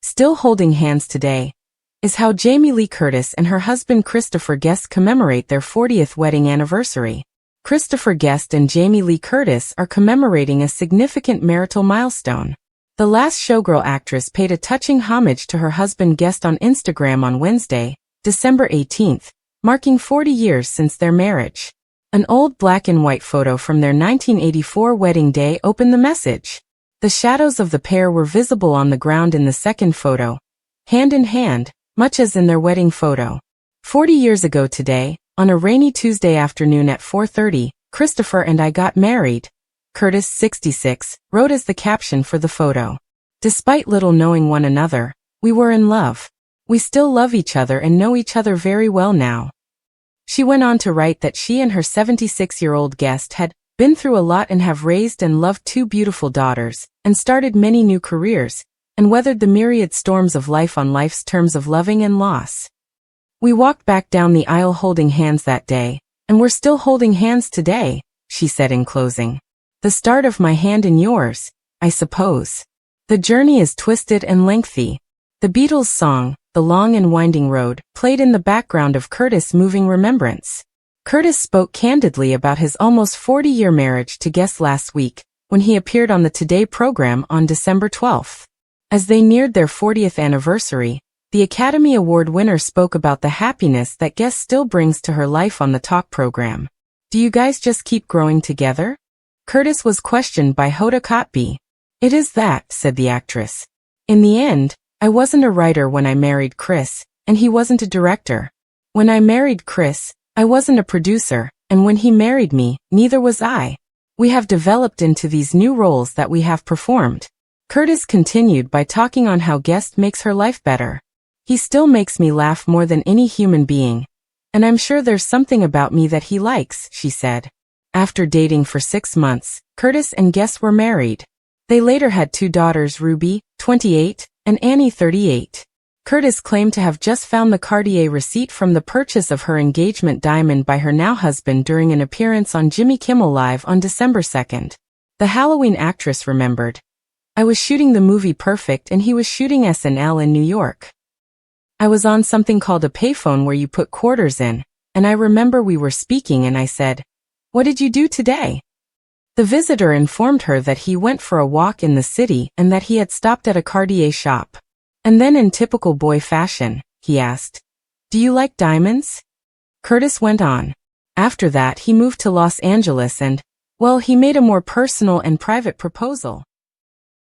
Still holding hands today is how Jamie Lee Curtis and her husband Christopher Guest commemorate their 40th wedding anniversary. Christopher Guest and Jamie Lee Curtis are commemorating a significant marital milestone. The Last Showgirl actress paid a touching homage to her husband Guest on Instagram on Wednesday, December 18th, marking 40 years since their marriage. An old black and white photo from their 1984 wedding day opened the message. The shadows of the pair were visible on the ground in the second photo, hand in hand, much as in their wedding photo. 40 years ago today, on a rainy Tuesday afternoon at 4:30, Christopher and I got married, Curtis, 66, wrote as the caption for the photo. Despite little knowing one another, we were in love. We still love each other and know each other very well now. She went on to write that she and her 76-year-old guest had been through a lot and have raised and loved two beautiful daughters, and started many new careers, and weathered the myriad storms of life on life's terms of loving and loss. We walked back down the aisle holding hands that day, and we're still holding hands today, she said in closing. The start of my hand in yours, I suppose. The journey is twisted and lengthy. The Beatles' song, The Long and Winding Road, played in the background of Curtis' moving remembrance. Curtis spoke candidly about his almost 40-year marriage to Guest last week, when he appeared on the Today program on December 12th. As they neared their 40th anniversary, the Academy Award winner spoke about the happiness that Guest still brings to her life on the talk program. Do you guys just keep growing together? Curtis was questioned by Hoda Kotb. It is that, said the actress. In the end, I wasn't a writer when I married Chris, and he wasn't a director. When I married Chris, I wasn't a producer, and when he married me, neither was I. We have developed into these new roles that we have performed. Curtis continued by talking on how Guest makes her life better. He still makes me laugh more than any human being, and I'm sure there's something about me that he likes, she said. After dating for 6 months, Curtis and Guest were married. They later had two daughters, Ruby, 28, and Annie, 38. Curtis claimed to have just found the Cartier receipt from the purchase of her engagement diamond by her now husband during an appearance on Jimmy Kimmel Live on December 2nd. The Halloween actress remembered. I was shooting the movie Perfect and he was shooting SNL in New York. I was on something called a payphone where you put quarters in, and I remember we were speaking and I said, "What did you do today?" The visitor informed her that he went for a walk in the city and that he had stopped at a Cartier shop. And then in typical boy fashion, he asked, "Do you like diamonds?" Curtis went on. After that he moved to Los Angeles and, well, he made a more personal and private proposal.